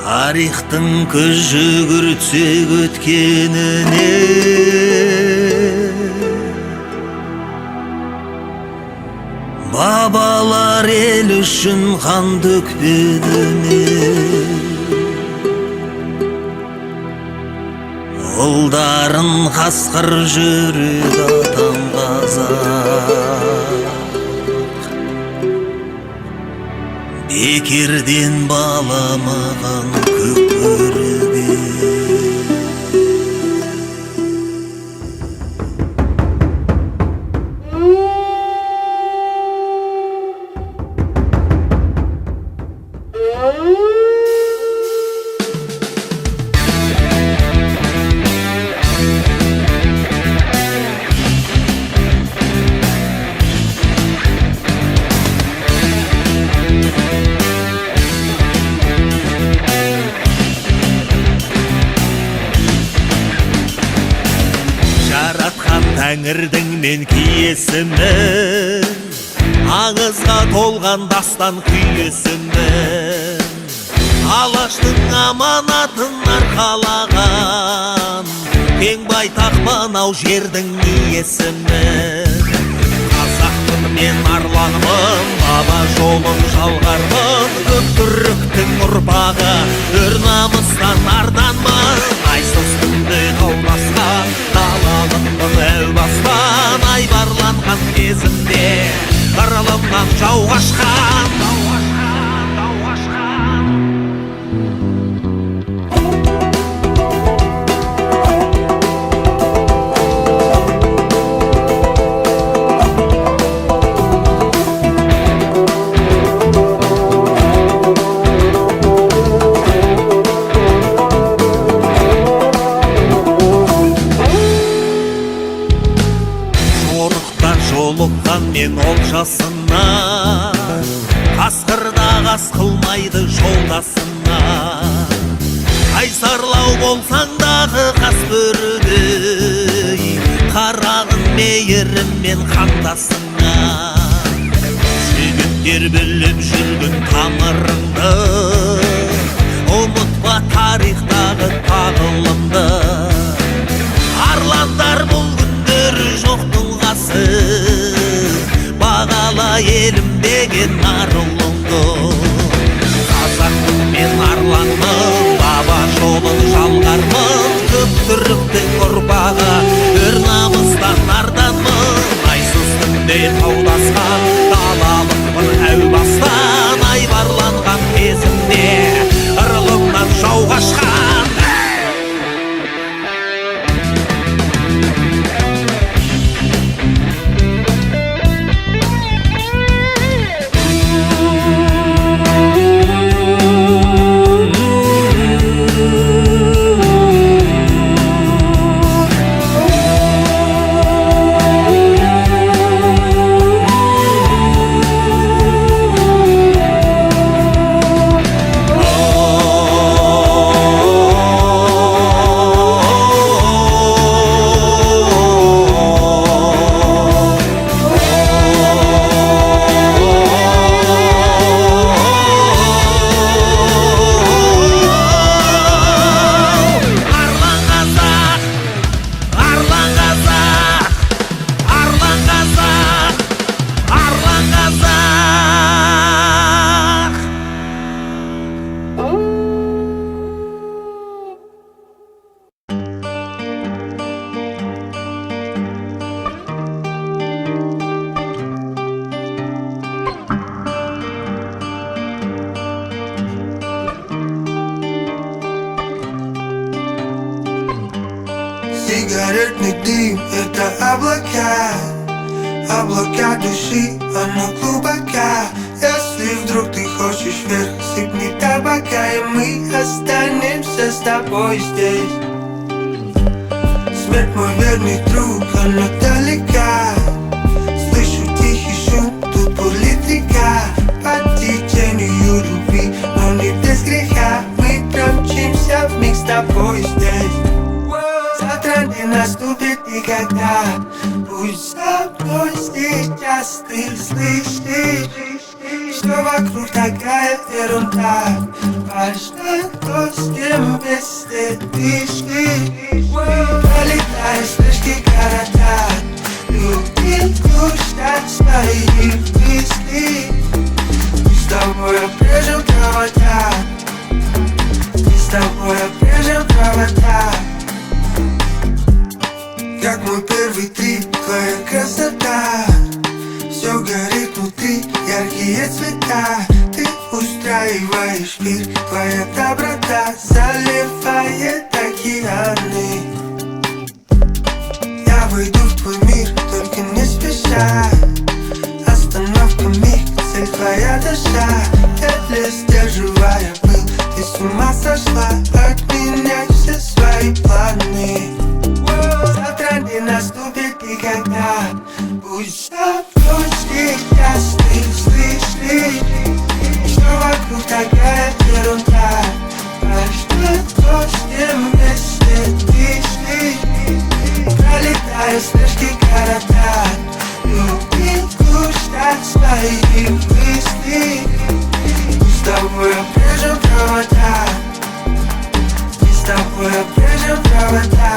Тарихтың көз жүгіртсек өткеніне, бабалар ел үшін қан төкпеді ме? Ұлдарын қасқыр жүрек атам Қазақ, бекерден баламаған көкірге. Тәңірдің мен киесімін, аңызға толған дастан күйесімін. Алаштың аманатын арқалаған, кең байтақ мынау жердің иесімін. Қазақпын мен арланмын, баба жолын жалғармын. Көктүріктің ұрпағы, өр намыстан арданмын. Айсыз күнде Алдасpan, далалықпын Aldaspan. Айбарланған кезімде қырылымнан жау қашқан. Жолыққан мен олжасына, қасқырда қас қылмайды жолдасына. Қайсарлау болсаң дағы қас бөрідей, қарағын мейірім мен қандасына. Жігіттер біліп жүргін тамырыңды, ұмытпа тарихтағы тағылымды. Арландар бұл күндер жоқтың қасы, бағала елім деген арылыңды. Қазақпын мен арланмын, баба жолын жалғармын. Көктүріктің ұрпағы, өр намыстан арданмын. Айсыз күнде Алдасpan, далалықпын Aldaspan. Айбарланған кезімде ырылымнан жау қашқан. Сигаретный дым — это облака души, оно глубока. Если вдруг ты хочешь вверх, сыпни табака, и мы останемся с тобой здесь. Смерть мой верный друг, она далека. Слышу тихий шум, тут бурлит река. По течению любви, но не без греха. Мы промчимся вмиг с тобой здесь. Завтра не наступит никогда. Будь со мной сейчас, ты слышишь, что вокруг такая ерунда. Важно, с кем вместе пришли. Пролетая слышки города, люди кружат свои мысли. Мы с тобой обрежем провода, мы с тобой обрежем провода. Как мой первый трип, твоя красота. Все горит внутри, яркие цвета. Ты устраиваешь мир, твоя доброта заливает океаны. Я выйду в твой мир, только не спеша. Остановка миг, цель твоя душа. Еле сдерживая пыл, ты с ума сошла. Отменяй все свои планы. Завтра не наступит никогда. Пусть забудь сейчас, ты слышишь, что вокруг такая ерунда. Важно то, с кем вместе пришли. Пролетая слышки города, люди кружат свои мысли. Мы с тобой обрежем провода, мы с тобой обрежем провода.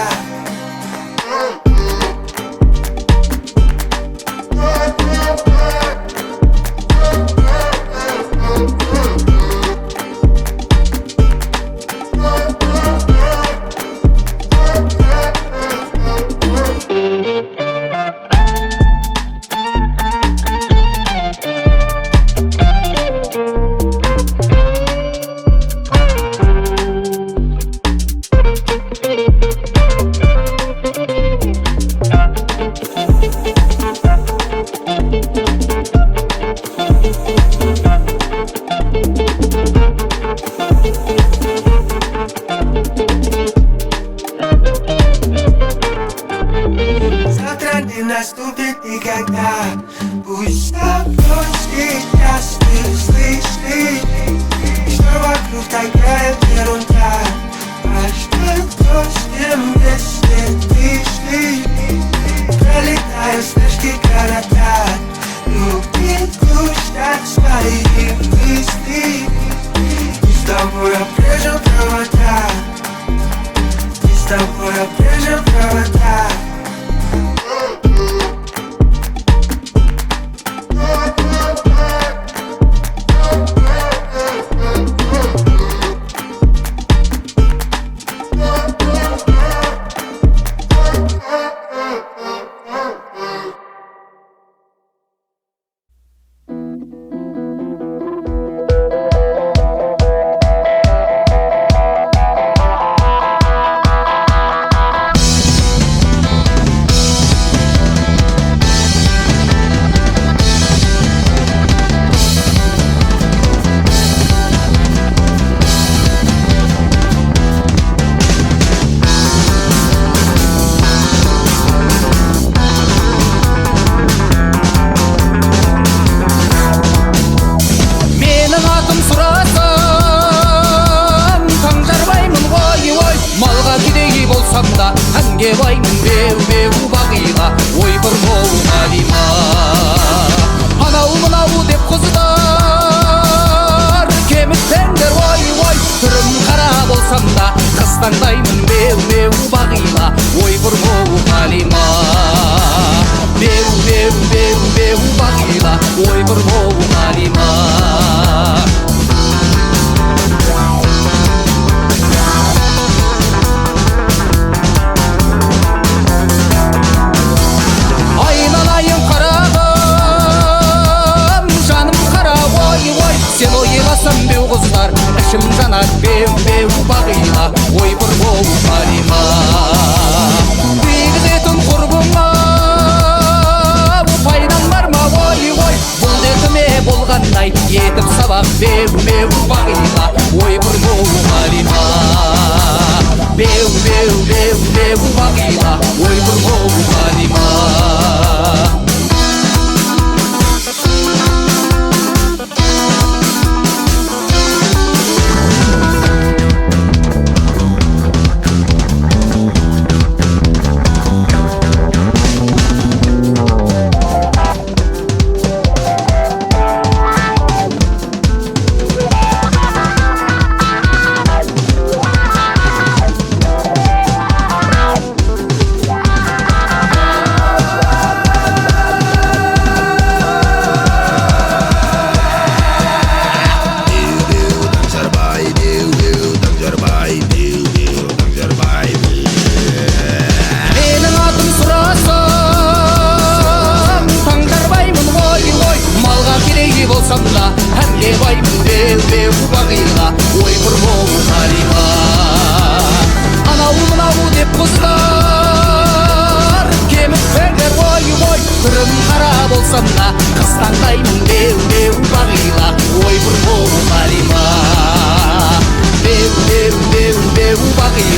Наступит никогда. Пусть забудь сейчас, ты слышишь, что вокруг такая ерунда. Важно то, с кем вместе пришли. Пролетая слышки города, люди кружат свои мысли. Мы с тобой обрежем провода, мы с тобой обрежем провода.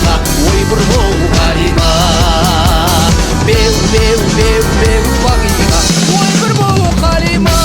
бағиға, ой бір бол қалима. Беу, беу, беу, беу бағиға, ой бір бол қалима.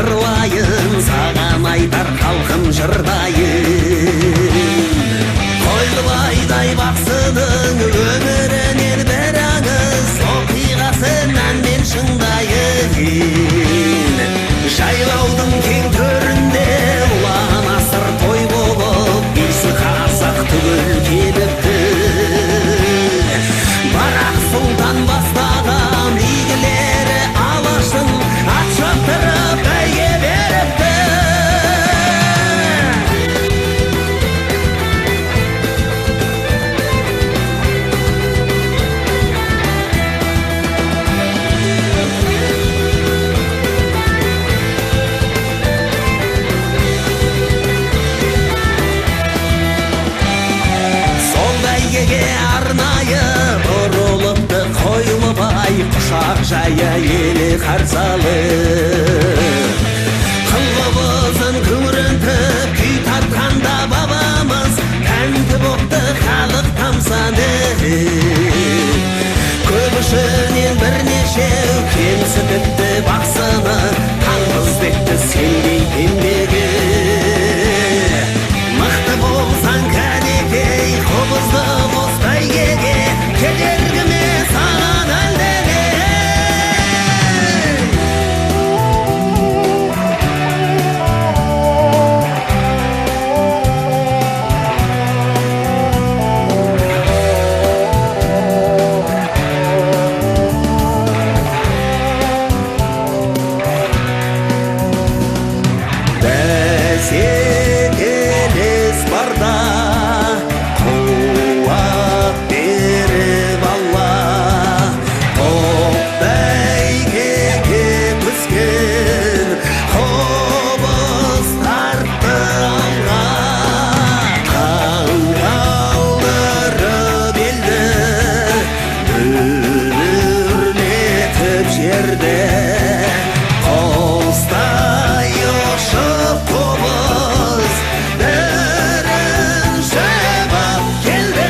жырлайын, саған айтар халқым жырдайын. Қойлыбайдай бақсының өмірінен бір аңыз оқиғасынан мен шыңдайын. Жайлаудың кең төрінде ұлан асыр той болып, бесі Қазақ түгіл келіпті. Барақ сұлтан бастаған игілері алашын ат шаптырып бәйге беріпті. Арнайы бұрылыпты Қойлыбай, құшақ жая елі қарсалы. Қылғыбызын күңірінтіп күй тартқанда бабамыз кәнті бопты халық тамсаны. Көп ішінен бірнешеу кемсітіпті бақсыны, таңғыз бетті сендей еңбегі. Мықты болсаң кәнекей қобызды қос бәйгеге, кедергіме саған әлдене. Бәсекелес барда қуат беріп алла, топ бәйгеге түскен қобыз тартты алға. Қаңғалдырып елді үрлетіп жерде, қостай ұшып қобыз бірінші бап келді.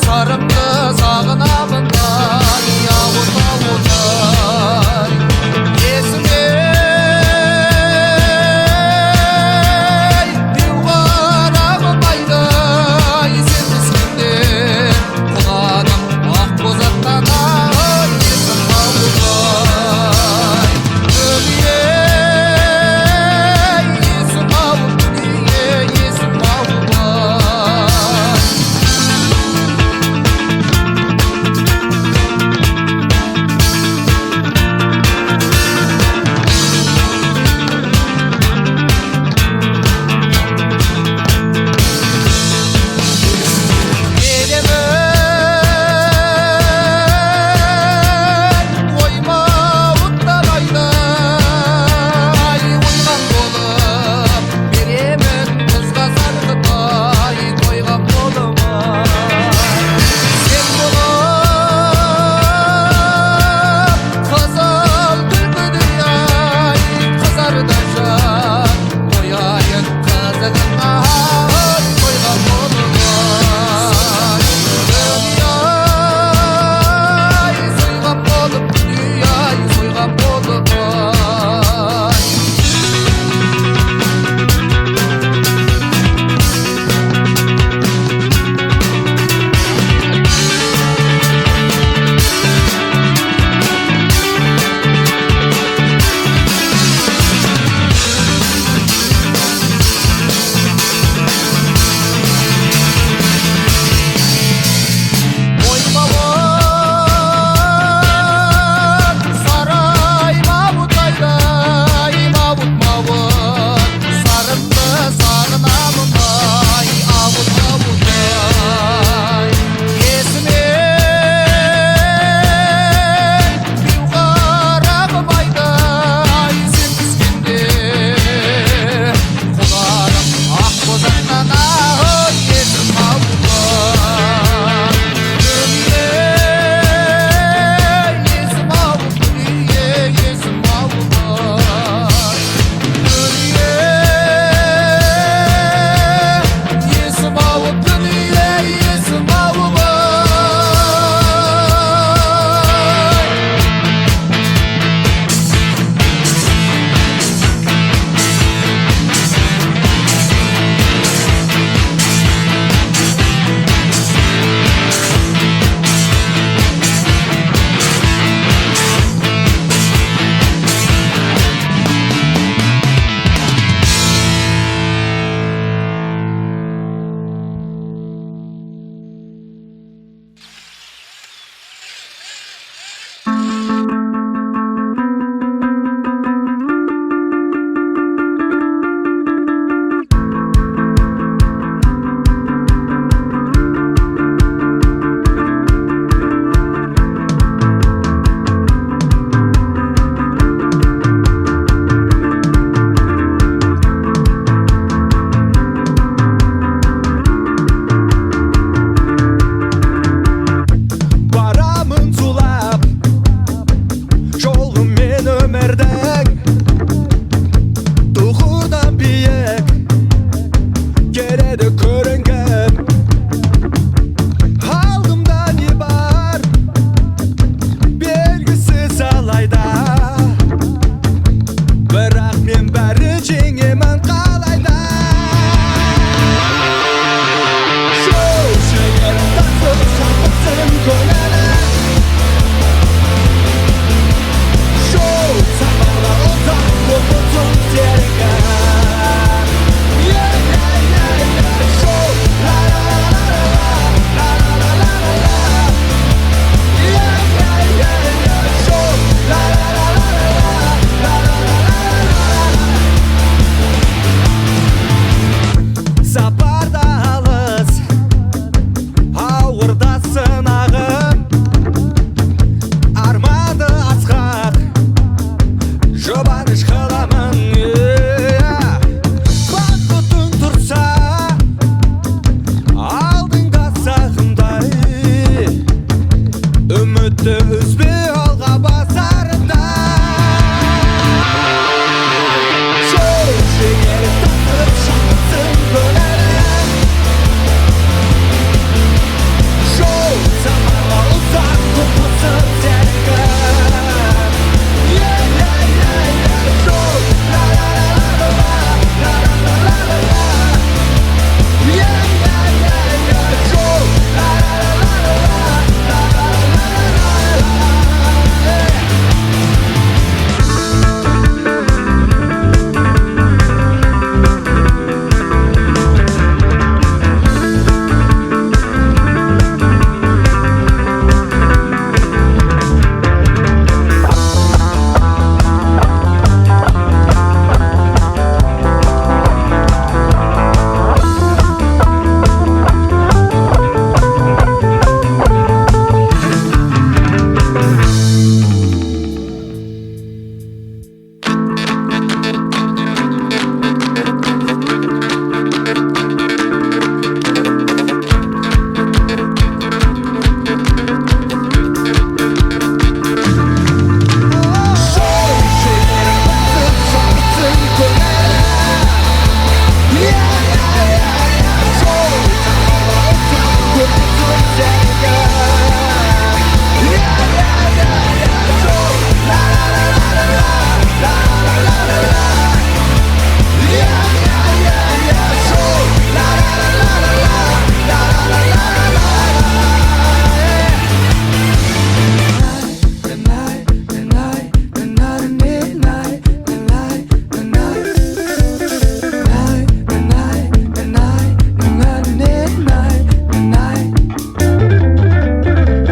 Сарымды сағынамын